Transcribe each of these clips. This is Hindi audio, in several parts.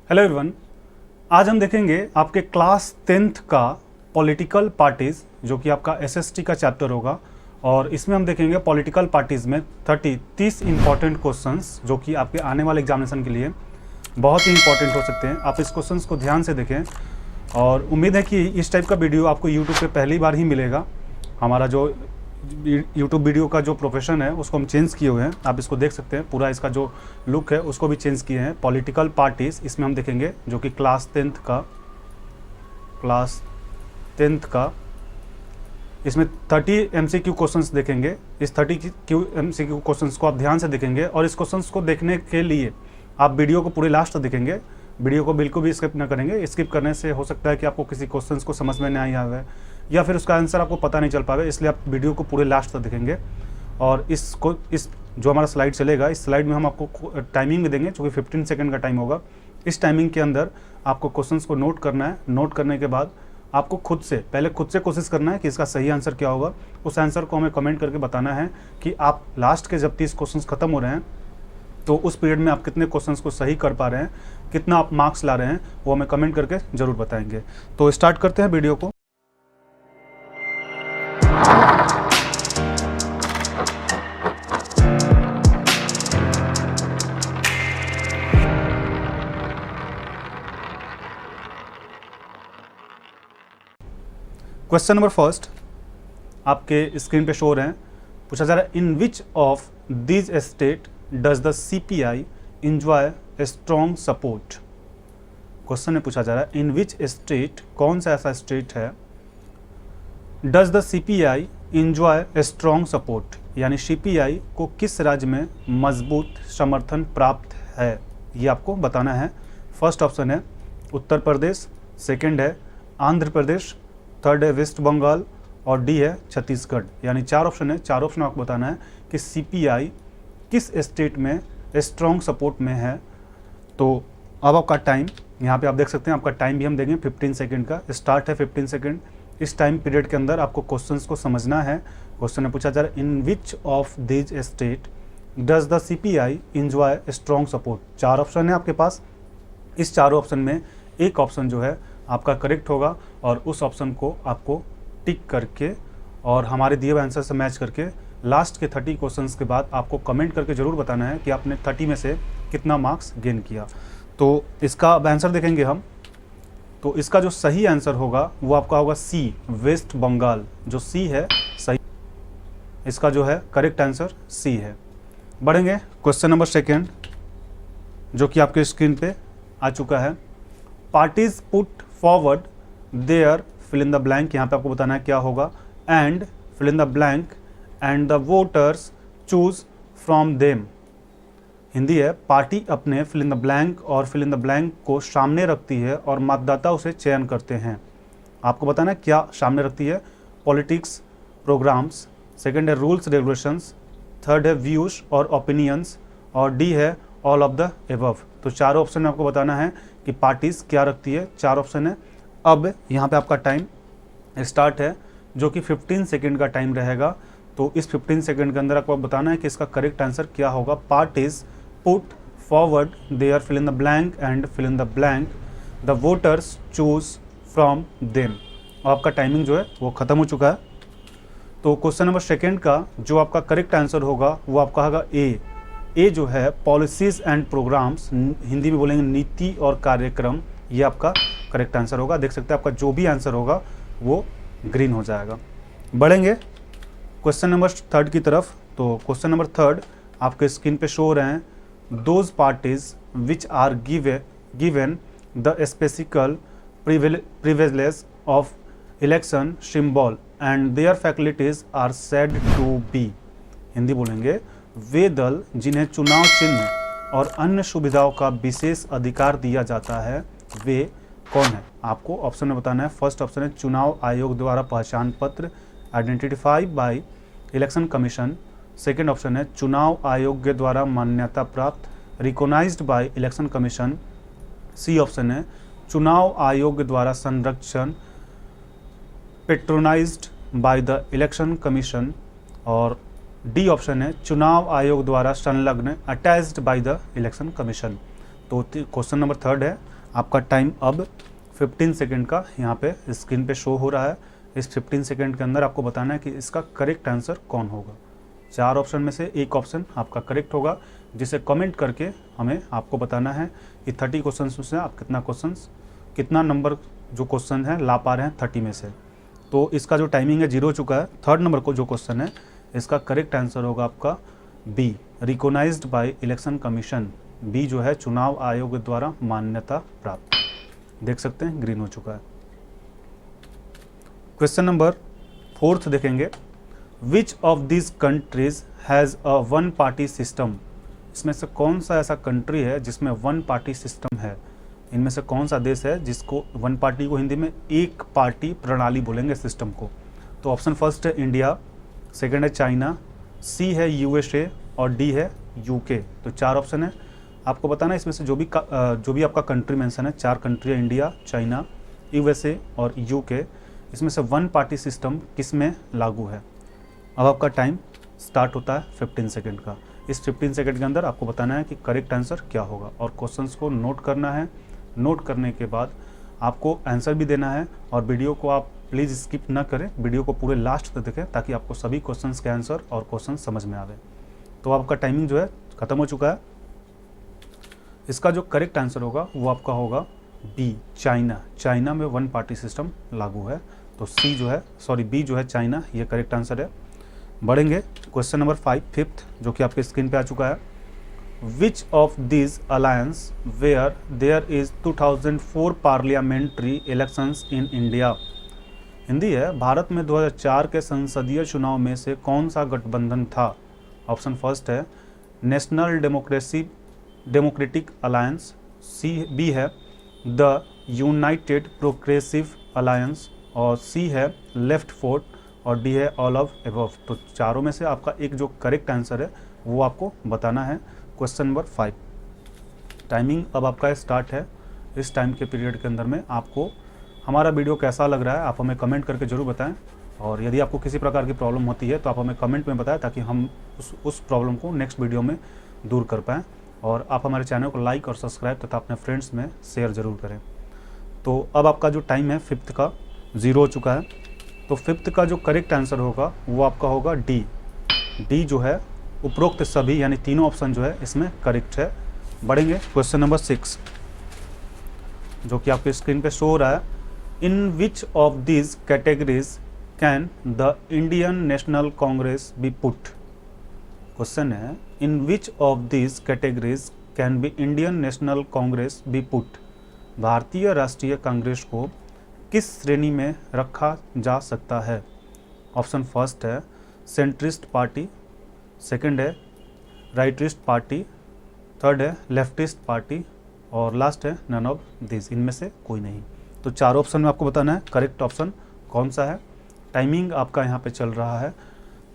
हेलो एवरीवन, आज हम देखेंगे आपके क्लास 10th का पॉलिटिकल पार्टीज़ जो कि आपका एसएसटी का चैप्टर होगा। और इसमें हम देखेंगे पॉलिटिकल पार्टीज़ में 30 इंपॉर्टेंट क्वेश्चंस जो कि आपके आने वाले एग्जामिनेशन के लिए बहुत ही इंपॉर्टेंट हो सकते हैं। आप इस क्वेश्चंस को ध्यान से देखें और उम्मीद है कि इस टाइप का वीडियो आपको यूट्यूब पे पहली बार ही मिलेगा। हमारा जो यूट्यूब वीडियो का जो प्रोफेशन है उसको हम चेंज किए हुए हैं, आप इसको देख सकते हैं। पूरा इसका जो लुक है उसको भी चेंज किए हैं। पॉलिटिकल पार्टीज़ इसमें हम देखेंगे जो कि क्लास 10th का इसमें 30 MCQ क्वेश्चंस देखेंगे। इस 30 MCQ क्वेश्चंस को आप ध्यान से देखेंगे और इस क्वेश्चंस को देखने के लिए आप वीडियो को पूरे लास्ट तक देखेंगे। वीडियो को बिल्कुल भी स्किप ना करेंगे। स्किप करने से हो सकता है कि आपको किसी क्वेश्चंस को समझ में नहीं आवे या फिर उसका आंसर आपको पता नहीं चल पावे, इसलिए आप वीडियो को पूरे लास्ट तक देखेंगे। और इस जो हमारा स्लाइड चलेगा, इस स्लाइड में हम आपको टाइमिंग में देंगे जो कि 15 सेकंड का टाइम होगा। इस टाइमिंग के अंदर आपको क्वेश्चंस को नोट करना है। नोट करने के बाद आपको खुद से कोशिश करना है कि इसका सही आंसर क्या होगा। उस आंसर को हमें कमेंट करके बताना है कि आप लास्ट के जब 30 क्वेश्चंस खत्म हो रहे हैं तो उस पीरियड में आप कितने क्वेश्चंस को सही कर पा रहे हैं, कितना आप मार्क्स ला रहे हैं, वो हमें कमेंट करके ज़रूर बताएंगे। तो स्टार्ट करते हैं वीडियो को। क्वेश्चन नंबर फर्स्ट आपके स्क्रीन पे शो हो रहे हैं। पूछा जा रहा है, in which of these state does the CPI enjoy strong support. Question में पूछा जा रहा है, इन विच स्टेट, कौन सा ऐसा स्टेट है, does the CPI enjoy strong support, यानी CPI को किस राज्य में मजबूत समर्थन प्राप्त है, ये आपको बताना है। फर्स्ट ऑप्शन है उत्तर प्रदेश, सेकंड है आंध्र प्रदेश, थर्ड है वेस्ट बंगाल और डी है छत्तीसगढ़। यानी 4 ऑप्शन है। 4 ऑप्शन आपको बताना है कि CPI किस स्टेट में स्ट्रॉन्ग सपोर्ट में है। तो अब आपका टाइम यहाँ पे आप देख सकते हैं, आपका टाइम भी हम देंगे 15 सेकंड का। स्टार्ट है 15 सेकंड। इस टाइम पीरियड के अंदर आपको क्वेश्चंस को समझना है। क्वेश्चन में पूछा जा रहा है, in which of these state does the CPI enjoy strong support. 4 option है आपके पास। इस चारों ऑप्शन में एक ऑप्शन जो है आपका करेक्ट होगा और उस ऑप्शन को आपको टिक करके और हमारे दिए हुए आंसर से मैच करके लास्ट के 30 क्वेश्चंस के बाद आपको कमेंट करके ज़रूर बताना है कि आपने 30 में से कितना मार्क्स गेन किया। तो इसका आंसर देखेंगे हम। तो इसका जो सही आंसर होगा वो आपका होगा C, वेस्ट बंगाल। जो C है सही, इसका जो है करेक्ट आंसर C है। बढ़ेंगे क्वेश्चन नंबर सेकेंड जो कि आपके स्क्रीन पे आ चुका है। Parties put forward their fill in the blank, यहाँ पे आपको बताना है क्या होगा, and fill in the blank and the voters choose from them. Hindi है, पार्टी अपने फिल इन द ब्लैंक और फिल इन द ब्लैंक को सामने रखती है और मतदाता उसे चयन करते हैं। आपको बताना है क्या सामने रखती है। पॉलिटिक्स, प्रोग्राम्स, सेकंड है रूल्स रेगुलेशंस, थर्ड है व्यूज और ओपिनियंस और डी है ऑल ऑफ द एबव। तो 4 ऑप्शन में आपको बताना है कि पार्टीज क्या रखती है। 4 ऑप्शन है। अब यहाँ पे आपका टाइम स्टार्ट है जो कि 15 सेकंड का टाइम रहेगा। तो इस 15 सेकंड के अंदर आपको बताना है कि इसका करेक्ट आंसर क्या होगा। Parties put forward their fill in the blank and fill in the blank the voters choose from them. आपका टाइमिंग जो है वो ख़त्म हो चुका है। तो क्वेश्चन नंबर सेकेंड का जो आपका करेक्ट आंसर होगा वो आपका होगा ए जो है पॉलिसीज़ एंड प्रोग्राम्स, हिंदी में बोलेंगे नीति और कार्यक्रम। ये आपका करेक्ट आंसर होगा। देख सकते हैं आपका जो भी आंसर होगा वो ग्रीन हो जाएगा। बढ़ेंगे क्वेश्चन नंबर थर्ड की तरफ। तो क्वेश्चन नंबर थर्ड आपके स्क्रीन पे शो हो रहे हैं, those parties which are given the special privilege of election symbol and their faculties are said to be. Hindi बोलेंगे, वे दल जिन्हें चुनाव चिन्ह और अन्य सुविधाओं का विशेष अधिकार दिया जाता है वे कौन है। आपको ऑप्शन में बताना है। फर्स्ट ऑप्शन है चुनाव आयोग द्वारा पहचान पत्र, identified by election commission. Second option है चुनाव आयोग के द्वारा मान्यता प्राप्त, recognised by election commission. C option है चुनाव आयोग द्वारा संरक्षण, patronised by the election commission. और डी ऑप्शन है चुनाव आयोग द्वारा संलग्न, attached by the election commission. तो क्वेश्चन नंबर थर्ड है आपका टाइम अब 15 सेकेंड का यहाँ पे स्क्रीन पे शो हो रहा है। इस 15 सेकेंड के अंदर आपको बताना है कि इसका करेक्ट आंसर कौन होगा। 4 ऑप्शन में से एक ऑप्शन आपका करेक्ट होगा, जिसे कमेंट करके हमें आपको बताना है कि 30 क्वेश्चन में से आप कितना नंबर जो क्वेश्चन है ला पा रहे हैं 30 में से। तो इसका जो टाइमिंग है 0 हो चुका है। थर्ड नंबर को जो क्वेश्चन है इसका करेक्ट आंसर होगा आपका B, recognised by election commission. B जो है चुनाव आयोग द्वारा मान्यता प्राप्त। देख सकते हैं ग्रीन हो चुका है। क्वेश्चन नंबर 4 देखेंगे, विच of this countries has a one party system. इसमें से कौन सा ऐसा कंट्री है जिसमें वन पार्टी सिस्टम है। इनमें से कौन सा देश है जिसको वन पार्टी को हिंदी में एक पार्टी प्रणाली बोलेंगे सिस्टम को। तो ऑप्शन फर्स्ट है इंडिया, सेकंड है चाइना, सी है यूएसए और डी है यूके। तो 4 ऑप्शन है, आपको बताना है इसमें से जो भी आपका कंट्री मेंशन है, 4 कंट्री है, इंडिया, चाइना, यूएसए और यूके। इसमें से वन पार्टी सिस्टम किस में लागू है। अब आपका टाइम स्टार्ट होता है 15 सेकेंड का। इस 15 सेकेंड के अंदर आपको बताना है कि करेक्ट आंसर क्या होगा और क्वेश्चंस को नोट करना है। नोट करने के बाद आपको आंसर भी देना है और वीडियो को आप प्लीज़ स्किप ना करें, वीडियो को पूरे लास्ट तक देखें ताकि आपको सभी क्वेश्चंस के आंसर और क्वेश्चन समझ में आवे। तो आपका टाइमिंग जो है ख़त्म हो चुका है। इसका जो करेक्ट आंसर होगा वो आपका होगा बी, चाइना। चाइना में वन पार्टी सिस्टम लागू है। तो बी जो है चाइना, ये करेक्ट आंसर है। बढ़ेंगे क्वेश्चन नंबर 5, फिफ्थ, जो कि आपके स्क्रीन पे आ चुका है। Which of this alliance were there is 2004 parliamentary elections in India. Hindi है, भारत में 2004 के संसदीय चुनाव में से कौन सा गठबंधन था। ऑप्शन फर्स्ट है नेशनल डेमोक्रेटिक अलायंस, बी है द यूनाइटेड प्रोग्रेसिव अलायंस और सी है लेफ्ट फोर्ट और डी है ऑल ऑफ एबव। तो चारों में से आपका एक जो करेक्ट आंसर है वो आपको बताना है। क्वेश्चन नंबर 5, टाइमिंग अब आपका स्टार्ट है। इस टाइम के पीरियड के अंदर में आपको हमारा वीडियो कैसा लग रहा है आप हमें कमेंट करके ज़रूर बताएं, और यदि आपको किसी प्रकार की प्रॉब्लम होती है तो आप हमें कमेंट में बताएं ताकि हम उस प्रॉब्लम को नेक्स्ट वीडियो में दूर कर पाएँ। और आप हमारे चैनल को लाइक और सब्सक्राइब तथा अपने फ्रेंड्स में शेयर ज़रूर करें। तो अब आपका जो टाइम है 5th का 0 हो चुका है। तो 5th का जो करेक्ट आंसर होगा वो आपका होगा डी। डी जो है उपरोक्त सभी यानी तीनों ऑप्शन जो है इसमें करेक्ट है। बढ़ेंगे क्वेश्चन नंबर 6, जो कि आपके स्क्रीन पे शो हो रहा है। In which of this categories can the Indian National Congress be put. Question है in which of this categories can be Indian National Congress be put. Bharatiya Rashtriya Congress को किस श्रेणी में रखा जा सकता है। ऑप्शन फर्स्ट है सेंट्रिस्ट पार्टी, सेकंड है राइटिस्ट पार्टी, थर्ड है लेफ्टिस्ट पार्टी और लास्ट है नन ऑफ दिस। इनमें से कोई नहीं। तो 4 ऑप्शन में आपको बताना है करेक्ट ऑप्शन कौन सा है। टाइमिंग आपका यहाँ पे चल रहा है,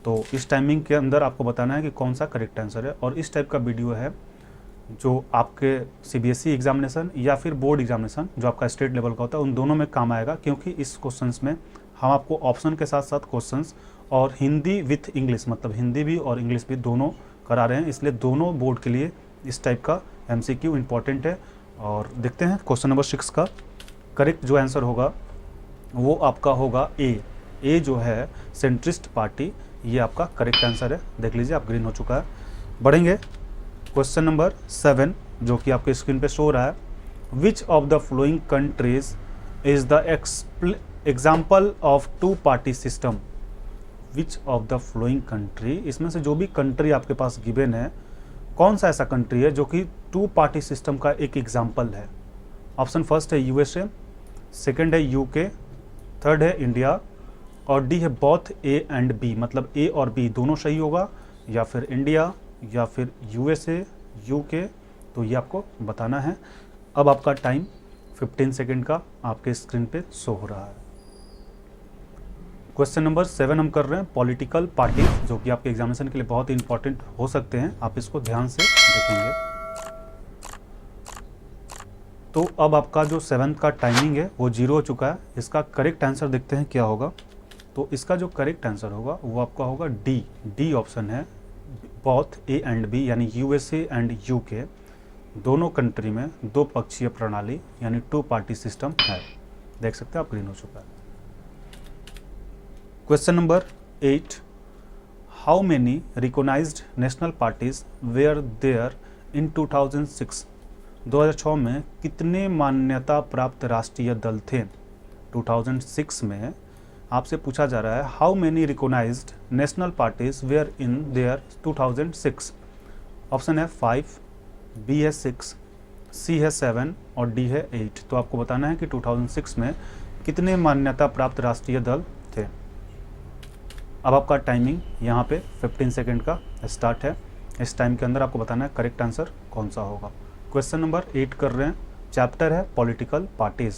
तो इस टाइमिंग के अंदर आपको बताना है कि कौन सा करेक्ट आंसर है। और इस टाइप का वीडियो है जो आपके CBSE एग्जामिनेशन या फिर बोर्ड एग्जामिनेशन जो आपका स्टेट लेवल का होता है उन दोनों में काम आएगा, क्योंकि इस क्वेश्चंस में हम आपको ऑप्शन के साथ साथ क्वेश्चंस और हिंदी विथ इंग्लिश, मतलब हिंदी भी और इंग्लिश भी दोनों करा रहे हैं, इसलिए दोनों बोर्ड के लिए इस टाइप का MCQ इम्पॉर्टेंट है। और देखते हैं क्वेश्चन नंबर 6 का करेक्ट जो आंसर होगा वो आपका होगा ए जो है सेंट्रिस्ट पार्टी, ये आपका करेक्ट आंसर है। देख लीजिए आप ग्रीन हो चुका है। बढ़ेंगे क्वेश्चन नंबर 7, जो कि आपके स्क्रीन पे शो हो रहा है। Which of the following countries is the example of 2 party system. Which of the flowing country, इसमें से जो भी कंट्री आपके पास गिवन है कौन सा ऐसा कंट्री है जो कि 2 पार्टी सिस्टम का एक एग्जाम्पल है। ऑप्शन फर्स्ट है यूएसए, सेकंड है यूके, थर्ड है इंडिया और डी है बोथ ए एंड बी, मतलब ए और बी दोनों सही होगा, या फिर इंडिया या फिर यूएसए यूके। तो ये आपको बताना है। अब आपका टाइम 15 सेकेंड का आपके स्क्रीन पे शो हो रहा है। क्वेश्चन नंबर 7 हम कर रहे हैं पॉलिटिकल पार्टी, जो कि आपके एग्जामिनेशन के लिए बहुत ही इंपॉर्टेंट हो सकते हैं, आप इसको ध्यान से देखेंगे। तो अब आपका जो 7th का टाइमिंग है वो 0 हो चुका है। इसका करेक्ट आंसर देखते हैं क्या होगा। तो इसका जो करेक्ट आंसर होगा वो आपका होगा डी ऑप्शन है बोथ ए एंड बी, यानी यूएसए एंड यूके। दोनों कंट्री में दो पक्षीय प्रणाली यानी टू पार्टी सिस्टम है। देख सकते हैं आप, ग्रीन हो चुका है। Question number 8, how many recognised national parties were there in 2006? 2006 में कितने मान्यता प्राप्त राष्ट्रीय दल थे? 2006 में आपसे पूछा जा रहा है how many recognised national parties were in there 2006। Option है 5, बी है 6, सी है 7 और डी है 8। तो आपको बताना है कि 2006 में कितने मान्यता प्राप्त राष्ट्रीय दल थे। अब आपका टाइमिंग यहाँ पे 15 सेकेंड का स्टार्ट है। इस टाइम के अंदर आपको बताना है करेक्ट आंसर कौन सा होगा। क्वेश्चन नंबर 8 कर रहे हैं, चैप्टर है पॉलिटिकल पार्टीज।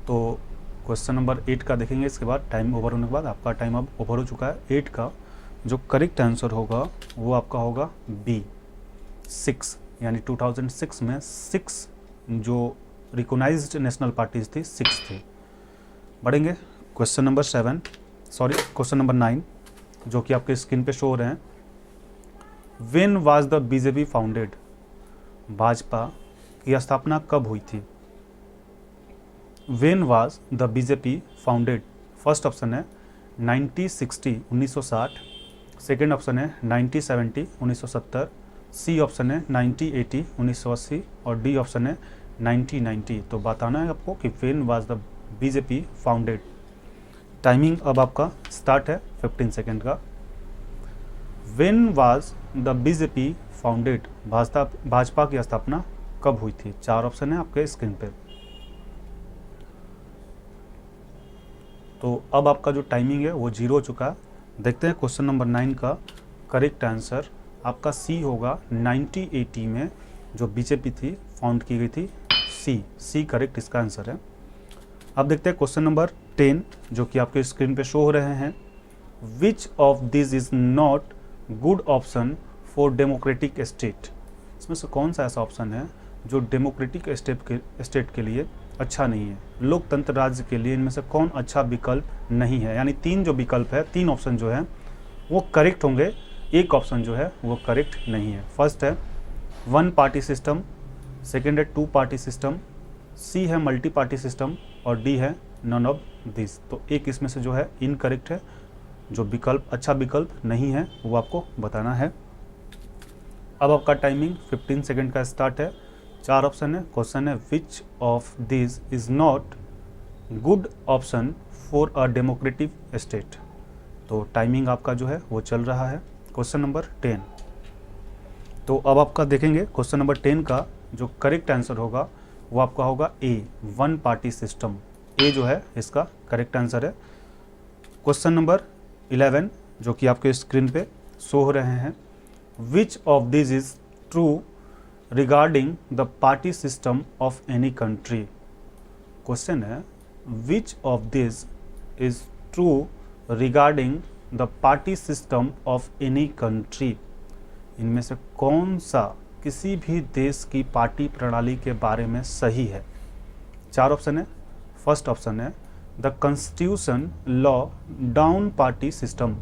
तो क्वेश्चन नंबर 8 का देखेंगे, इसके बाद टाइम ओवर होने के बाद आपका टाइम अब ओवर हो चुका है। 8 का जो करेक्ट आंसर होगा वो आपका होगा बी 6, यानी 2006 में 6 जो रिकॉग्नाइज्ड नेशनल पार्टीज थी 6 थी। बढ़ेंगे क्वेश्चन नंबर क्वेश्चन नंबर 9 जो कि आपके स्क्रीन पे शो हो रहे हैं। When was the BJP founded? Bhajpa की स्थापना कब हुई थी? When was the BJP founded? First option है 1960 1960, सेकेंड ऑप्शन है 1970 1970, सी ऑप्शन है 1980 1980 और डी ऑप्शन है 1990। तो बताना है आपको कि when was the BJP founded. Timing अब आपका स्टार्ट है 15 सेकेंड का। When was the BJP founded? Bhajpa की स्थापना कब हुई थी? 4 ऑप्शन है आपके स्क्रीन पे। तो अब आपका जो टाइमिंग है वो 0 हो चुका है। देखते हैं क्वेश्चन नंबर 9 का करेक्ट आंसर आपका सी होगा। 1980 में जो बीजेपी थी फाउंड की गई थी, सी करेक्ट इसका आंसर है। अब देखते हैं क्वेश्चन नंबर 10 जो कि आपके स्क्रीन पे शो हो रहे हैं। Which of this is not good option for democratic state? इसमें से कौन सा ऐसा ऑप्शन है जो डेमोक्रेटिक स्टेट के लिए अच्छा नहीं है? लोकतंत्र राज्य के लिए इनमें से कौन अच्छा विकल्प नहीं है? यानी 3 जो विकल्प है, 3 ऑप्शन जो है वो करेक्ट होंगे, एक ऑप्शन जो है वो करेक्ट नहीं है। फर्स्ट है 1 पार्टी सिस्टम, सेकेंड है 2 पार्टी सिस्टम, सी है मल्टी पार्टी सिस्टम और डी है नन ऑफ दिस। तो एक इसमें से जो है इनकरेक्ट है, जो विकल्प अच्छा विकल्प नहीं है वो आपको बताना है। अब आपका टाइमिंग 15 सेकेंड का स्टार्ट है। 4 ऑप्शन है। क्वेश्चन है which of this is not good option for a democratic state? तो टाइमिंग आपका जो है वो चल रहा है। Question number 10। तो अब आपका देखेंगे क्वेश्चन नंबर 10 का जो करेक्ट आंसर होगा वो आपका होगा ए 1 पार्टी सिस्टम। ए जो है इसका करेक्ट आंसर है। क्वेश्चन नंबर 11 जो कि आपके स्क्रीन पे शो हो रहे हैं। Which of this is true regarding the party system of any country? Question है which of this is true regarding the party system of any country? इनमें से कौन सा किसी भी देश की पार्टी प्रणाली के बारे में सही है? 4 ऑप्शन है। फर्स्ट ऑप्शन है the constitution law down party system,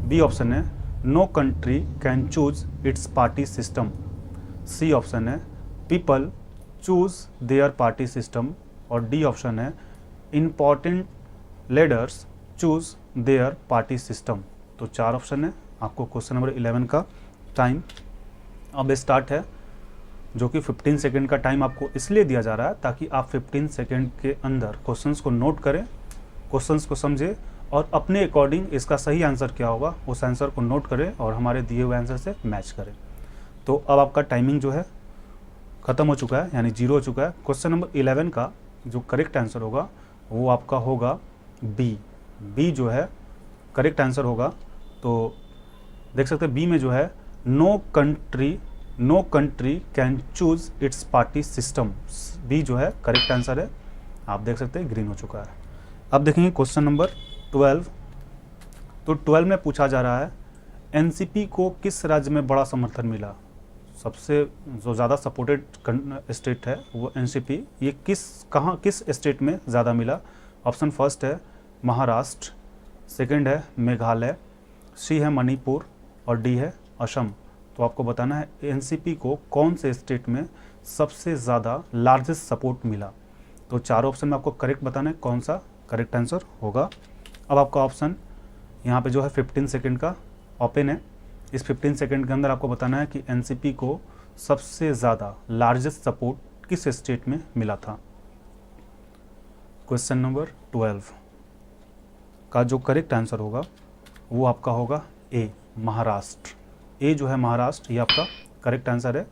B option है no country can choose its party system, C option है people choose their party system और डी ऑप्शन है important leaders choose their party system. तो 4 ऑप्शन है। आपको क्वेश्चन नंबर 11 का टाइम अब स्टार्ट है, जो कि 15 सेकेंड का टाइम आपको इसलिए दिया जा रहा है ताकि आप 15 सेकेंड के अंदर क्वेश्चंस को नोट करें, क्वेश्चंस को समझें और अपने अकॉर्डिंग इसका सही आंसर क्या होगा उस आंसर को नोट करें और हमारे दिए हुए आंसर से मैच करें। तो अब आपका टाइमिंग जो है ख़त्म हो चुका है, यानी 0 हो चुका है। क्वेश्चन नंबर 11 का जो करेक्ट आंसर होगा वो आपका होगा बी जो है करेक्ट आंसर होगा। तो देख सकते हैं बी में जो है no country can choose its party system, B जो है करेक्ट आंसर है। आप देख सकते हैं ग्रीन हो चुका है। अब देखेंगे क्वेश्चन नंबर 12। तो 12 में पूछा जा रहा है एनसीपी को किस राज्य में बड़ा समर्थन मिला? सबसे जो ज़्यादा सपोर्टेड स्टेट है वो एनसीपी, ये किस स्टेट में ज़्यादा मिला? ऑप्शन फर्स्ट है महाराष्ट्र, सेकंड है मेघालय, सी है मणिपुर और डी है असम। तो आपको बताना है एनसीपी को कौन से स्टेट में सबसे ज़्यादा लार्जेस्ट सपोर्ट मिला। तो चारों ऑप्शन में आपको करेक्ट बताना है कौन सा करेक्ट आंसर होगा। अब आपका ऑप्शन यहाँ पे जो है 15 सेकंड का ओपन है। इस 15 सेकंड के अंदर आपको बताना है कि एनसीपी को सबसे ज़्यादा लार्जेस्ट सपोर्ट किस स्टेट में मिला था। क्वेश्चन नंबर 12 का जो करेक्ट आंसर होगा वो आपका होगा ए, महाराष्ट्र। ए जो है महाराष्ट्र, ये आपका करेक्ट आंसर है।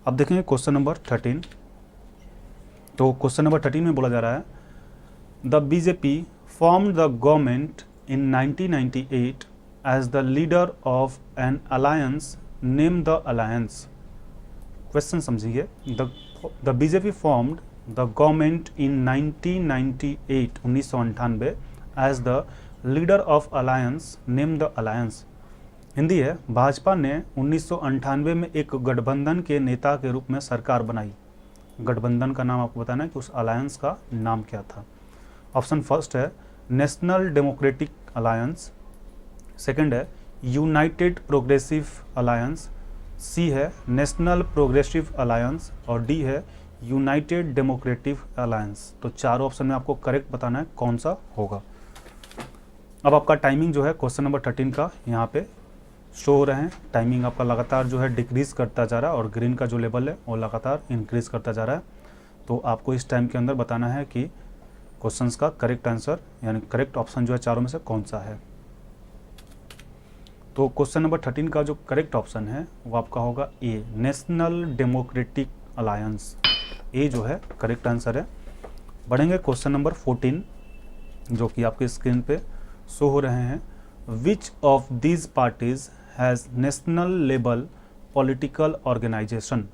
अब देखेंगे क्वेश्चन नंबर 13। तो क्वेश्चन नंबर 13 में बोला जा रहा है the BJP form the government in 1998 as the leader of an alliance, name the alliance. Question समझिए, the BJP formed the government in 1998 1998 as the leader of alliance, name the alliance. Hindi है, भाजपा ने 1998 में एक गठबंधन के नेता के रूप में सरकार बनाई। गठबंधन का नाम आपको बताना है कि उस अलायंस का नाम क्या था। ऑप्शन फर्स्ट है नेशनल डेमोक्रेटिक अलायंस, सेकंड है यूनाइटेड प्रोग्रेसिव अलायंस, सी है नेशनल प्रोग्रेसिव अलायंस और डी है यूनाइटेड डेमोक्रेटिव अलायंस। तो चारों ऑप्शन में आपको करेक्ट बताना है कौन सा होगा। अब आपका टाइमिंग जो है क्वेश्चन नंबर 13 का यहाँ पे शो हो रहे हैं। टाइमिंग आपका लगातार जो है डिक्रीज करता जा रहा है और ग्रीन का जो लेवल है वो लगातार इंक्रीज करता जा रहा है। तो आपको इस टाइम के अंदर बताना है कि क्वेश्चंस का करेक्ट आंसर यानी करेक्ट ऑप्शन जो है चारों में से कौन सा है। तो क्वेश्चन नंबर 13 का जो करेक्ट ऑप्शन है वो आपका होगा ए, नेशनल डेमोक्रेटिक अलायंस। ए जो है करेक्ट आंसर है। बढ़ेंगे क्वेश्चन नंबर 14 जो कि आपके स्क्रीन पे शो हो रहे हैं। Which of these parties has national level political organisation.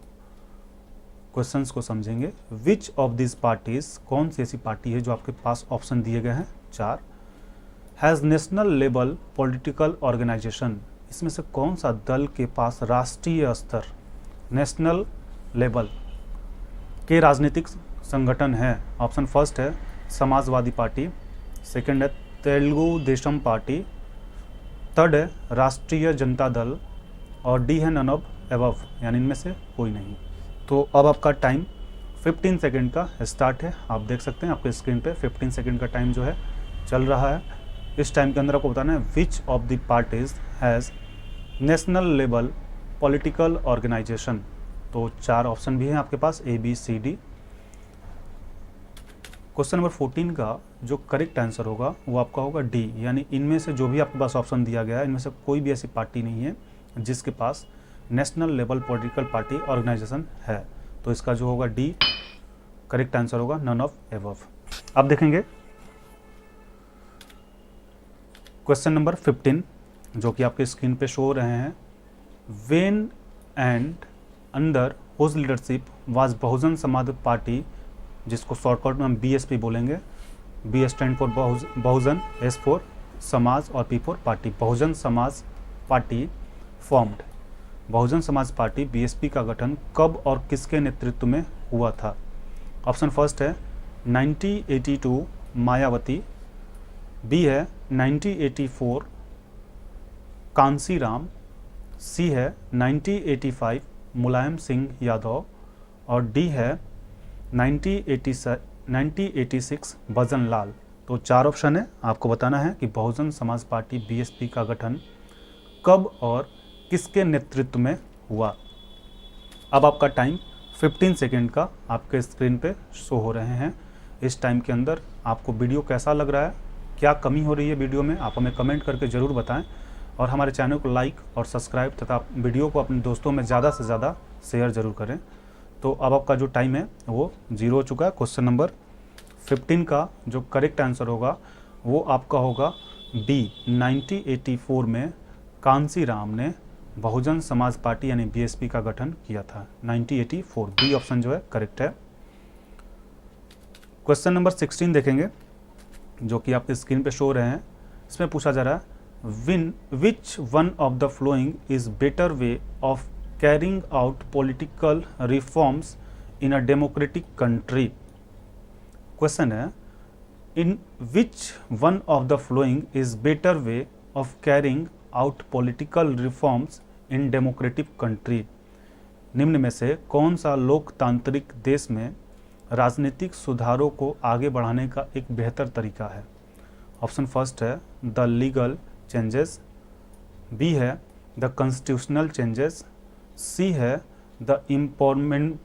Questions को समझेंगे। विच ऑफ दिस पार्टीज, कौन सी ऐसी पार्टी है जो आपके पास ऑप्शन दिए गए हैं 4, has national level political organisation. इसमें से कौन सा दल के पास राष्ट्रीय स्तर नेशनल लेवल के राजनीतिक संगठन है। ऑप्शन फर्स्ट है समाजवादी पार्टी, सेकंड है तेलुगु देशम पार्टी, थर्ड है राष्ट्रीय जनता दल और डी है नन ऑफ एबव, यानी इनमें से कोई नहीं। तो अब आपका टाइम 15 सेकंड का स्टार्ट है। आप देख सकते हैं आपके स्क्रीन पे 15 सेकंड का टाइम जो है चल रहा है। इस टाइम के अंदर आपको बताना है which of the parties has national level political organisation. तो 4 ऑप्शन भी हैं आपके पास A B C D. Question number 14 का जो करेक्ट आंसर होगा वो आपका होगा डी, यानी इनमें से जो भी आपके पास ऑप्शन दिया गया है इनमें से कोई भी ऐसी पार्टी नहीं है जिसके पास national level political party organisation है। तो इसका जो होगा डी करेक्ट आंसर होगा, नन ऑफ एबव। अब देखेंगे क्वेश्चन नंबर 15 जो कि आपके स्क्रीन पे शो हो रहे हैं। When and under whose leadership was Bahujan Samaj Party, जिसको शॉर्टकट में हम बीएसपी बोलेंगे। B stand for Bahujan, S for Samaj और P for party. Bahujan Samaj party formed. Bahujan Samaj party BSP का गठन कब और किसके नेतृत्व में हुआ था। ऑप्शन फर्स्ट है 1982 मायावती, बी है 1984 कांसीराम, सी है 1985 मुलायम सिंह यादव और डी है 1986 भजन लाल। तो 4 ऑप्शन है, आपको बताना है कि बहुजन समाज पार्टी बीएसपी का गठन कब और किसके नेतृत्व में हुआ। अब आपका टाइम 15 सेकेंड का आपके स्क्रीन पे शो हो रहे हैं। इस टाइम के अंदर आपको वीडियो कैसा लग रहा है, क्या कमी हो रही है वीडियो में, आप हमें कमेंट करके ज़रूर बताएं और हमारे चैनल को लाइक और सब्सक्राइब तथा वीडियो को अपने दोस्तों में ज़्यादा से ज़्यादा शेयर ज़रूर करें। तो अब आपका जो टाइम है वो 0 हो चुका है। क्वेश्चन नंबर 15 का जो करेक्ट आंसर होगा वो आपका होगा बी, 1984 में कांसीराम ने बहुजन समाज पार्टी यानी बीएसपी का गठन किया था। 1984 बी ऑप्शन जो है करेक्ट है। क्वेश्चन नंबर 16 देखेंगे जो कि आपके स्क्रीन पे शो रहे हैं। इसमें पूछा जा रहा है which one of the following is better way of carrying out political reforms in a democratic country. Question है in which one of the following is better way of carrying out political reforms in democratic country, निम्न में से कौन सा लोकतांत्रिक देश में राजनीतिक सुधारों को आगे बढ़ाने का एक बेहतर तरीका है? ऑप्शन फर्स्ट है द लीगल चेंजेस, बी है द कॉन्स्टिट्यूशनल चेंजेस, सी है द एम्पावरमेंट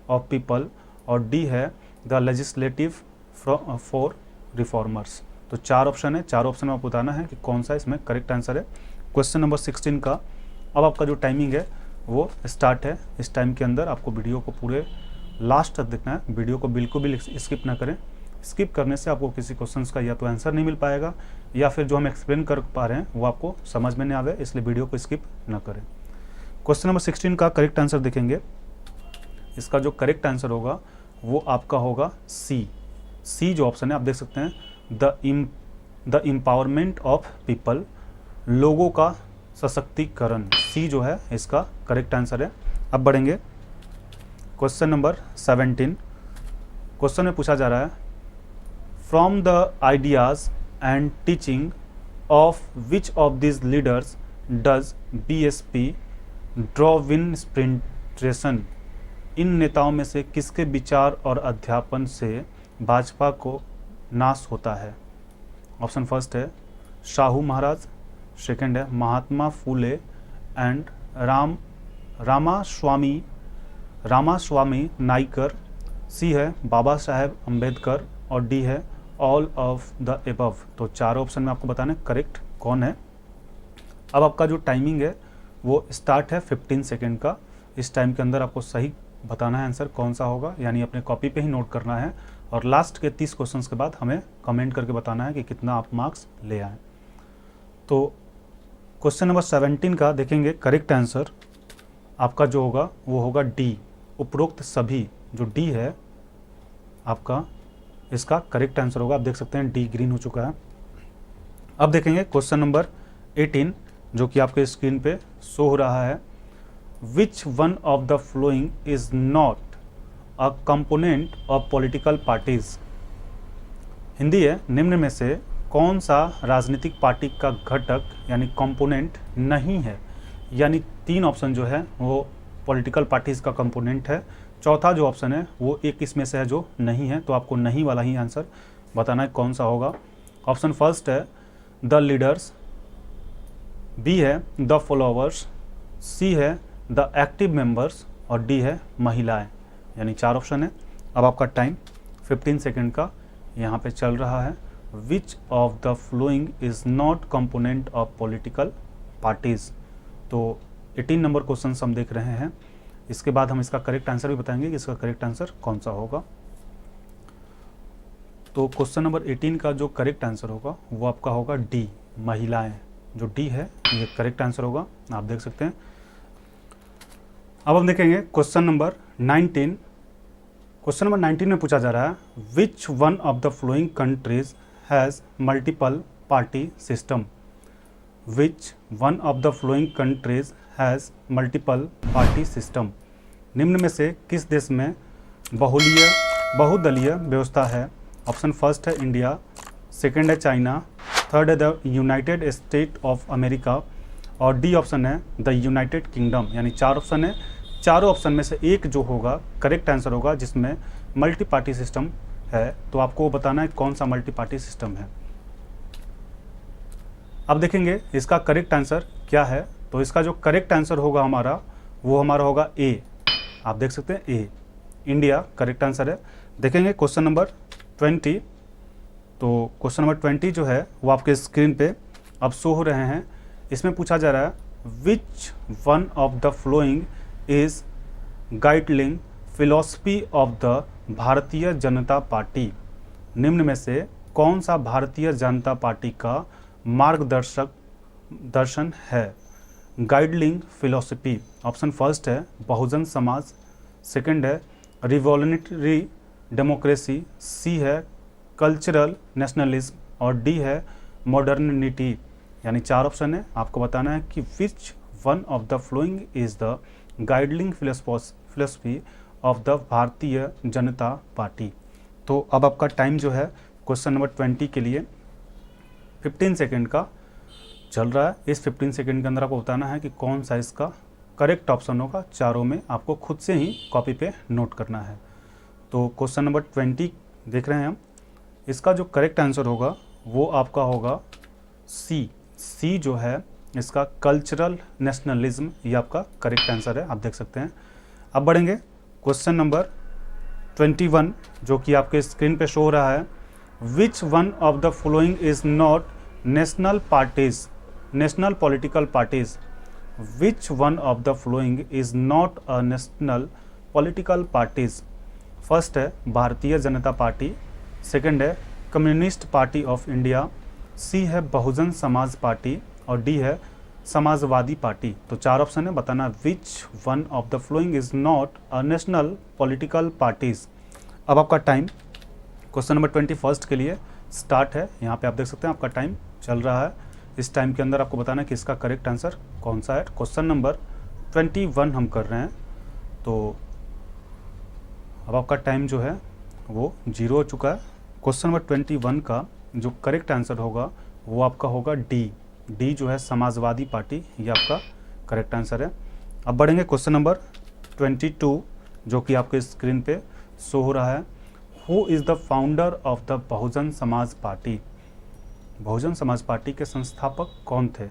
ऑफ पीपल, और डी है द लेजिस्लेटिव फॉर रिफॉर्मर्स। तो 4 ऑप्शन है, 4 ऑप्शन में आपको बताना है कि कौन सा इसमें करेक्ट आंसर है। क्वेश्चन नंबर 16 का अब आपका जो टाइमिंग है वो स्टार्ट है। इस टाइम के अंदर आपको वीडियो को पूरे लास्ट तक देखना है, वीडियो को बिल्कुल भी स्किप ना करें। स्किप करने से आपको किसी क्वेश्चन का या तो आंसर नहीं मिल पाएगा या फिर जो हम एक्सप्लेन कर पा रहे हैं वो आपको समझ में नहीं आवे, इसलिए वीडियो को स्किप ना करें। क्वेश्चन नंबर 16 का करेक्ट आंसर देखेंगे। इसका जो करेक्ट आंसर होगा वो आपका होगा सी। सी जो ऑप्शन है आप देख सकते हैं, द एम्पावरमेंट ऑफ पीपल, लोगों का सशक्तिकरण। सी जो है इसका करेक्ट आंसर है। अब बढ़ेंगे क्वेश्चन नंबर 17। क्वेश्चन में पूछा जा रहा है from the ideas and teaching of which of this leaders does BSP draw win inspiration. इन नेताओं में से किसके विचार और अध्यापन से भाजपा को नाश होता है? ऑप्शन फर्स्ट है शाहू महाराज, सेकंड है महात्मा फूले एंड रामास्वामी नाइकर, सी है बाबा साहेब अम्बेडकर, और डी है ऑल ऑफ द एबव। तो 4 ऑप्शन में आपको बताना है करेक्ट कौन है। अब आपका जो टाइमिंग है वो स्टार्ट है 15 सेकेंड का। इस टाइम के अंदर आपको सही बताना है आंसर कौन सा होगा, यानी अपने कॉपी पे ही नोट करना है, और लास्ट के 30 क्वेश्चंस के बाद हमें कमेंट करके बताना है कि कितना आप मार्क्स ले आए। तो क्वेश्चन नंबर 17 का देखेंगे करेक्ट आंसर आपका जो होगा वो होगा डी, उपरोक्त सभी। जो डी है आपका इसका करेक्ट आंसर होगा। आप देख सकते हैं डी ग्रीन हो चुका है। अब देखेंगे क्वेश्चन नंबर 18 जो कि आपके स्क्रीन पे शो हो रहा है। Which one of the following is not a component of political parties. Hindi है, निम्न में से कौन सा राजनीतिक पार्टी का घटक यानी कंपोनेंट नहीं है? यानी 3 ऑप्शन जो है वो पॉलिटिकल पार्टीज का कंपोनेंट है, चौथा जो ऑप्शन है वो एक इसमें से है जो नहीं है। तो आपको नहीं वाला ही आंसर बताना है कौन सा होगा। ऑप्शन फर्स्ट है द लीडर्स, बी है द फॉलोअर्स, सी है द एक्टिव मेंबर्स, और डी है महिलाएं। यानी 4 ऑप्शन है। अब आपका टाइम 15 सेकेंड का यहाँ पे चल रहा है। Which of the following is not component of political parties. तो 18 नंबर क्वेश्चन हम देख रहे हैं। इसके बाद हम इसका करेक्ट आंसर भी बताएंगे कि इसका करेक्ट आंसर कौन सा होगा। तो क्वेश्चन नंबर 18 का जो करेक्ट आंसर होगा वो आपका होगा डी, महिलाएं। जो डी है ये करेक्ट आंसर होगा, आप देख सकते हैं। अब हम देखेंगे क्वेश्चन नंबर 19। क्वेश्चन नंबर 19 में पूछा जा रहा है which one of the following countries has multiple party system. Which one of the following countries has multiple party system. निम्न में से किस देश में बहुदलीय व्यवस्था है? ऑप्शन फर्स्ट है इंडिया, सेकंड है चाइना, थर्ड है the United state of America, और डी ऑप्शन है द यूनाइटेड किंगडम। यानी 4 ऑप्शन है, चारों ऑप्शन में से एक जो होगा करेक्ट आंसर होगा जिसमें मल्टी पार्टी सिस्टम है। तो आपको बताना है कौन सा मल्टी पार्टी सिस्टम है। अब देखेंगे इसका करेक्ट आंसर क्या है। तो इसका जो करेक्ट आंसर होगा हमारा वो हमारा होगा ए। आप देख सकते हैं ए, इंडिया करेक्ट आंसर है। देखेंगे क्वेश्चन नंबर 20। तो क्वेश्चन नंबर 20 जो है वो आपके स्क्रीन पे अब शो हो रहे हैं। इसमें पूछा जा रहा है which one of the following is guideline philosophy of the Bharatiya Janata party. निम्न में से कौन सा भारतीय जनता पार्टी का मार्गदर्शन है? Guideline philosophy. ऑप्शन फर्स्ट है बहुजन समाज, सेकंड है रिवॉल्यूशनरी डेमोक्रेसी, सी है कल्चरल नेशनलिज्म, और डी है मॉडर्निटी। यानी 4 ऑप्शन है, आपको बताना है कि विच one of the following is the guideline philosophy of the Bharatiya Janata party. तो अब आपका टाइम जो है क्वेश्चन नंबर 20 के लिए 15 सेकेंड का चल रहा है। इस 15 सेकेंड के अंदर आपको बताना है कि कौन सा इसका करेक्ट ऑप्शन होगा। चारों में आपको खुद से ही कॉपी पे नोट करना है। तो क्वेश्चन नंबर 20 देख रहे हैं हम। इसका जो करेक्ट आंसर होगा वो आपका होगा सी जो है इसका कल्चरल नेशनलिज्म, ये आपका करेक्ट आंसर है, आप देख सकते हैं। अब बढ़ेंगे क्वेश्चन नंबर 21 जो कि आपके स्क्रीन पे शो हो रहा है। Which one of the following is not national political parties. Which one of the following is not a national political parties. First है भारतीय जनता पार्टी, सेकंड है कम्युनिस्ट पार्टी ऑफ इंडिया, सी है बहुजन समाज पार्टी और डी है समाजवादी पार्टी। तो 4 ऑप्शन है, बताना विच one of the following is not a national political parties. अब आपका टाइम क्वेश्चन नंबर 21 के लिए स्टार्ट है। यहाँ पे आप देख सकते हैं आपका टाइम चल रहा है। इस टाइम के अंदर आपको बताना है कि इसका करेक्ट आंसर कौन सा है। क्वेश्चन नंबर 21 हम कर रहे हैं। तो अब आपका टाइम जो है वो 0 हो चुका है। क्वेश्चन नंबर 21 का जो करेक्ट आंसर होगा वो आपका होगा डी जो है समाजवादी पार्टी, ये आपका करेक्ट आंसर है। अब बढ़ेंगे क्वेश्चन नंबर 22 जो कि आपके स्क्रीन पे शो हो रहा है। Who is the founder of the Bahujan Samaj Party. Bahujan Samaj Party के संस्थापक कौन थे।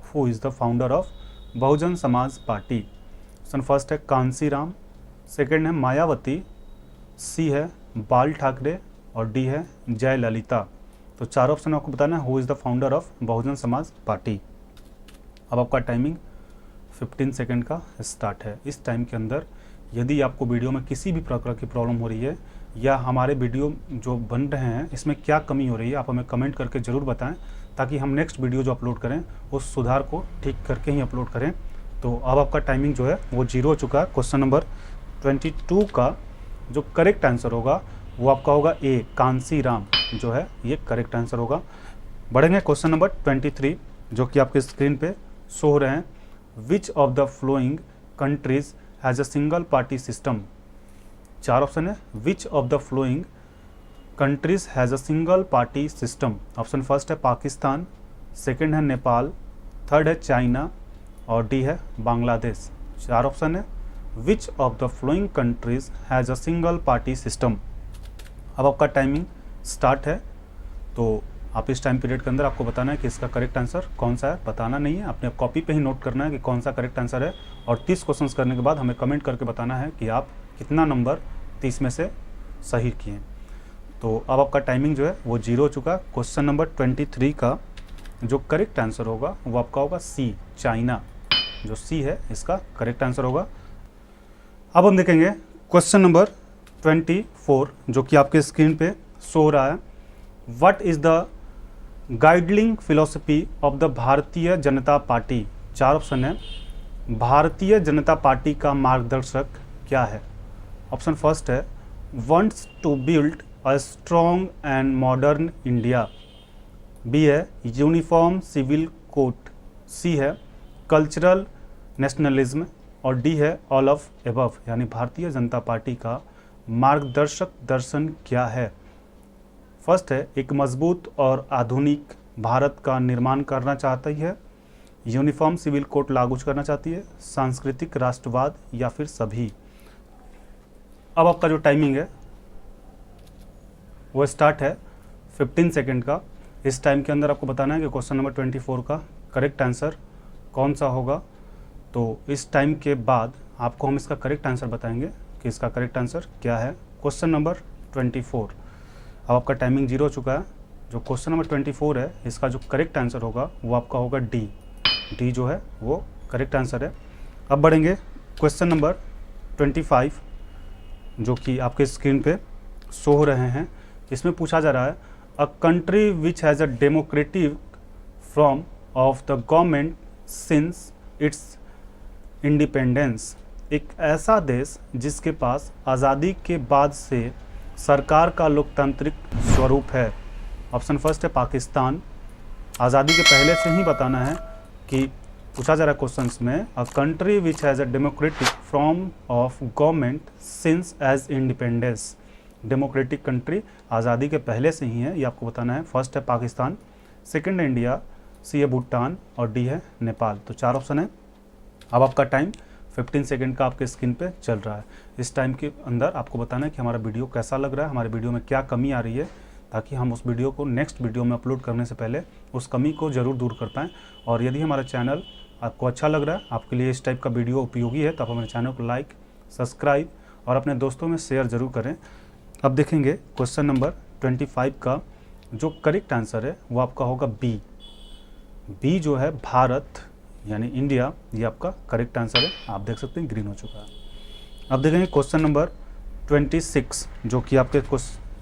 Who is the founder of Bahujan Samaj Party. Option first है कांसीराम, सेकंड है मायावती, सी है बाल ठाकरे और डी है जयललिता। तो 4 ऑप्शन आपको बताना है who is the founder of Bahujan Samaj Party. अब आपका टाइमिंग 15 सेकंड का स्टार्ट है। इस टाइम के अंदर यदि आपको वीडियो में किसी भी प्रकार की प्रॉब्लम हो रही है या हमारे वीडियो जो बन रहे हैं इसमें क्या कमी हो रही है, आप हमें कमेंट करके ज़रूर बताएं ताकि हम नेक्स्ट वीडियो जो अपलोड करें उस सुधार को ठीक करके ही अपलोड करें। तो अब आपका टाइमिंग जो है वो 0 हो चुका है। क्वेश्चन नंबर 22 का जो करेक्ट आंसर होगा वो आपका होगा ए कांसीराम, जो है ये करेक्ट आंसर होगा। बढ़ेंगे क्वेश्चन नंबर 23 जो कि आपके स्क्रीन पे शो हो रहे हैं। Which of the following countries has a single party system. 4 option है। Which of the following countries has a single party system. Option first है पाकिस्तान, सेकंड है नेपाल, थर्ड है चाइना और डी है बांग्लादेश। 4 ऑप्शन है। Which of the following countries has a single party system. अब आपका टाइमिंग स्टार्ट है। तो आप इस टाइम पीरियड के अंदर आपको बताना है कि इसका करेक्ट आंसर कौन सा है। बताना नहीं है, अपने कॉपी पे ही नोट करना है कि कौन सा करेक्ट आंसर है और 30 क्वेश्चंस करने के बाद हमें कमेंट करके बताना है कि आप कितना नंबर 30 में से सही किए। तो अब आपका टाइमिंग जो है वो 0 हो चुका। क्वेश्चन नंबर 23 का जो करेक्ट आंसर होगा वो आपका होगा सी चाइना, जो सी है इसका करेक्ट आंसर होगा। अब हम देखेंगे क्वेश्चन नंबर 24 जो कि आपके स्क्रीन पे शो हो रहा है। What is the guiding philosophy of the Bharatiya Janata party. 4 option है। भारतीय जनता पार्टी का मार्गदर्शक क्या है। ऑप्शन फर्स्ट है wants to build a strong and modern India, B है यूनिफॉर्म सिविल कोड, सी है कल्चरल नेशनलिज्म और डी है ऑल ऑफ एबव। यानी भारतीय जनता पार्टी का मार्गदर्शक दर्शन क्या है। फर्स्ट है एक मजबूत और आधुनिक भारत का निर्माण करना चाहती है, यूनिफॉर्म सिविल कोड लागू करना चाहती है, सांस्कृतिक राष्ट्रवाद या फिर सभी। अब आपका जो टाइमिंग है वो स्टार्ट है 15 सेकंड का। इस टाइम के अंदर आपको बताना है कि क्वेश्चन नंबर 24 का करेक्ट आंसर कौन सा होगा। तो इस टाइम के बाद आपको हम इसका करेक्ट आंसर बताएंगे कि इसका करेक्ट आंसर क्या है। Question number 24। अब आपका टाइमिंग 0 हो चुका है। जो क्वेश्चन नंबर 24 है इसका जो करेक्ट आंसर होगा वो आपका होगा डी जो है वो करेक्ट आंसर है। अब बढ़ेंगे क्वेश्चन नंबर 25 जो कि आपके स्क्रीन पे शो हो रहे हैं। इसमें पूछा जा रहा है अ country which has a democratic form of the government since it's independence. एक ऐसा देश जिसके पास आज़ादी के बाद से सरकार का लोकतांत्रिक स्वरूप है। ऑप्शन फर्स्ट है पाकिस्तान। आज़ादी के पहले से ही बताना है कि पूछा जा रहा है क्वेश्चंस में a country which has a democratic form of government since as independence. Democratic country आज़ादी के पहले से ही है, ये आपको बताना है। फर्स्ट है पाकिस्तान, सेकंड है इंडिया, सी है भूटान और डी है नेपाल। तो 4 ऑप्शन है। अब आपका टाइम 15 सेकेंड का आपके स्क्रीन पे चल रहा है। इस टाइम के अंदर आपको बताना है कि हमारा वीडियो कैसा लग रहा है, हमारे वीडियो में क्या कमी आ रही है, ताकि हम उस वीडियो को नेक्स्ट वीडियो में अपलोड करने से पहले उस कमी को ज़रूर दूर कर पाएँ। और यदि हमारा चैनल आपको अच्छा लग रहा है, आपके लिए इस टाइप का वीडियो उपयोगी है, तो आप हमारे चैनल को लाइक, सब्सक्राइब और अपने दोस्तों में शेयर ज़रूर करें। अब देखेंगे क्वेश्चन नंबर 25 का जो करेक्ट आंसर है वो आपका होगा बी। बी जो है भारत यानी इंडिया, ये आपका करेक्ट आंसर है। आप देख सकते हैं ग्रीन हो चुका है। अब देखेंगे क्वेश्चन नंबर 26 जो कि आपके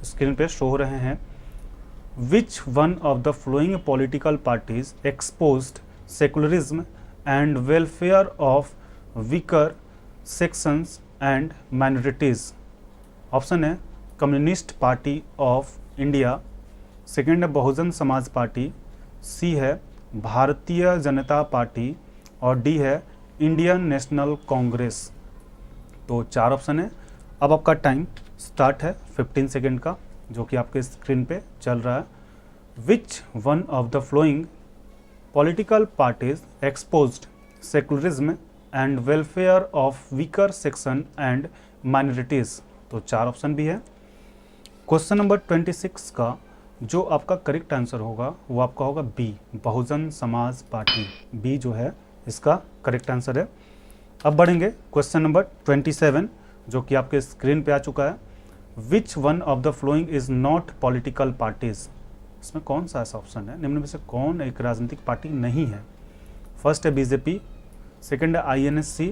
स्क्रीन पे शो हो रहे हैं। Which one of the following political parties exposed secularism and welfare of weaker sections and minorities. Option है Communist Party of India, second है बहुजन समाज पार्टी, सी है भारतीय जनता पार्टी और डी है इंडियन नेशनल कांग्रेस। तो 4 ऑप्शन है। अब आपका टाइम स्टार्ट है 15 सेकेंड का, जो कि आपके स्क्रीन पे चल रहा है। Which one of the following political parties exposed secularism and welfare of weaker section and minorities. तो 4 ऑप्शन भी है। क्वेश्चन नंबर 26 का जो आपका करेक्ट आंसर होगा वो आपका होगा बी, बहुजन समाज पार्टी। बी जो है इसका करेक्ट आंसर है। अब बढ़ेंगे क्वेश्चन नंबर 27 जो कि आपके स्क्रीन पे आ चुका है। Which one of the following is not political parties. इसमें कौन सा ऐसा ऑप्शन है, निम्न में से कौन एक राजनीतिक पार्टी नहीं है। फर्स्ट है बीजेपी, सेकेंड है INSC,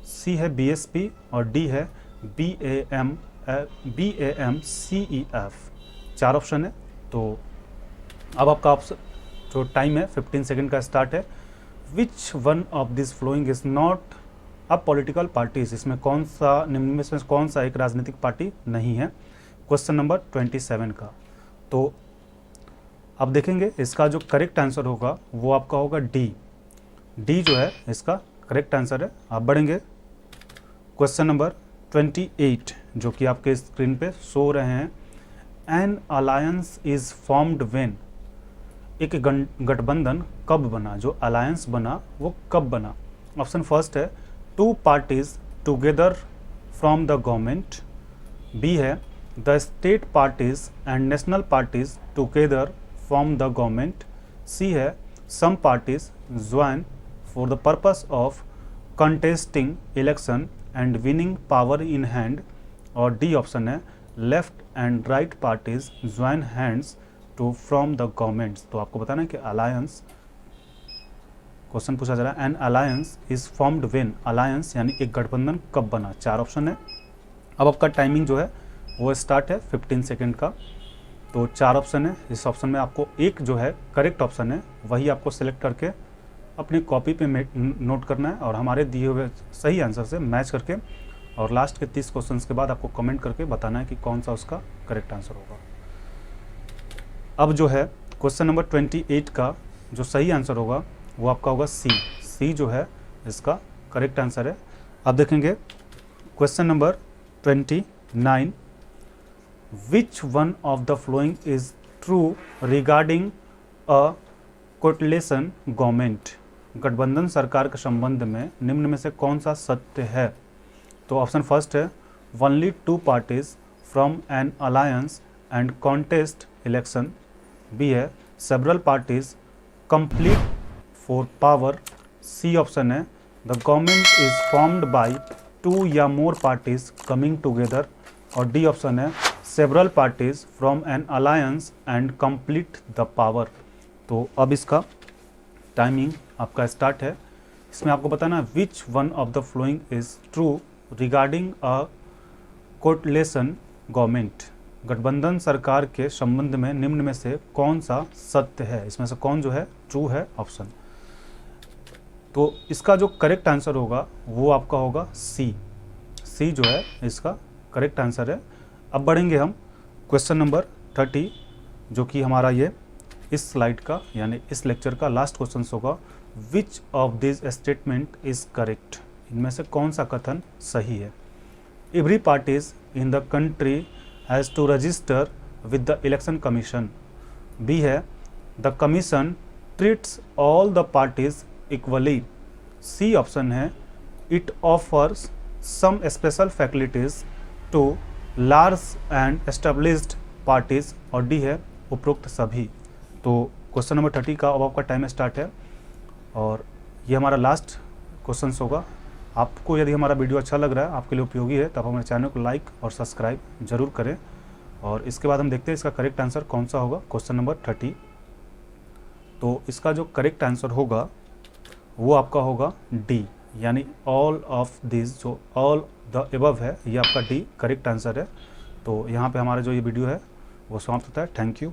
सी है BSP और डी है BAMCEF। 4 ऑप्शन है। तो अब आपका ऑप्शन जो टाइम है 15 सेकेंड का स्टार्ट है। Which one of this following is not a political parties. इसमें कौन सा, निम्न में से कौन सा एक राजनीतिक पार्टी नहीं है। क्वेश्चन नंबर 27 का। तो अब देखेंगे इसका जो करेक्ट आंसर होगा वो आपका होगा डी। डी जो है इसका करेक्ट आंसर है। आप बढ़ेंगे क्वेश्चन नंबर 28 जो कि आपके स्क्रीन पे सो रहे हैं। N alliance is formed when. एक गठबंधन कब बना, जो अलायंस बना वो कब बना। ऑप्शन फर्स्ट है two parties together from the government, B है the state parties and national parties together from the government, C है some parties join for the purpose of contesting election and winning power in hand, और डी ऑप्शन है left and right parties join hands to from the government. तो आपको बताना है कि अलायंस, क्वेश्चन पूछा जा रहा है N alliance is formed when. Alliance यानी एक गठबंधन कब बना। 4 ऑप्शन है। अब आपका टाइमिंग जो है वो स्टार्ट है 15 सेकेंड का। तो 4 ऑप्शन है। इस ऑप्शन में आपको एक जो है करेक्ट ऑप्शन है वही आपको सिलेक्ट करके अपनी कॉपी पे नोट करना है और हमारे दिए हुए सही आंसर से मैच करके, और लास्ट के 30 क्वेश्चंस के बाद आपको कमेंट करके बताना है कि कौन सा उसका करेक्ट आंसर होगा। अब जो है क्वेश्चन नंबर 28 का जो सही आंसर होगा वो आपका होगा सी। सी जो है इसका करेक्ट आंसर है। अब देखेंगे question number 29। Which one of the following is true regarding a coalition government. गठबंधन सरकार के संबंध में निम्न में से कौन सा सत्य है। तो ऑप्शन फर्स्ट है only 2 parties from an alliance and contest election, B है several parties complete for power, C option है the government is formed by 2 या मोर पार्टीज कमिंग टुगेदर, और डी ऑप्शन है several parties from an alliance and complete the power. तो अब इसका टाइमिंग आपका स्टार्ट है। इसमें आपको बताना है which one of the following is true regarding a coalition government. गठबंधन सरकार के संबंध में निम्न में से कौन सा सत्य है। इसमें से कौन जो है ट्रू है ऑप्शन। तो इसका जो करेक्ट आंसर होगा वो आपका होगा सी। सी जो है इसका करेक्ट आंसर है। अब बढ़ेंगे हम क्वेश्चन नंबर 30 जो कि हमारा ये इस स्लाइड का यानी इस लेक्चर का लास्ट क्वेश्चन होगा। Which of this statement is correct. इनमें से कौन सा कथन सही है। Every parties in the country has to register with the election commission, B है the commission treats all the parties equally. C option है it offers some special facilities to large and established parties, और डी है उपरोक्त सभी। तो क्वेश्चन नंबर 30 का अब आपका टाइम स्टार्ट है और ये हमारा लास्ट क्वेश्चन होगा। आपको यदि हमारा वीडियो अच्छा लग रहा है, आपके लिए उपयोगी है, तब हमारे चैनल को लाइक और सब्सक्राइब जरूर करें। और इसके बाद हम देखते हैं इसका करेक्ट आंसर कौन सा होगा क्वेश्चन नंबर 30। तो इसका जो करेक्ट आंसर होगा वो आपका होगा डी, यानी ऑल ऑफ दिस, जो ऑल द एबव है ये आपका डी करेक्ट आंसर है। तो यहाँ पे हमारा जो ये वीडियो है वो समाप्त होता है। Thank you.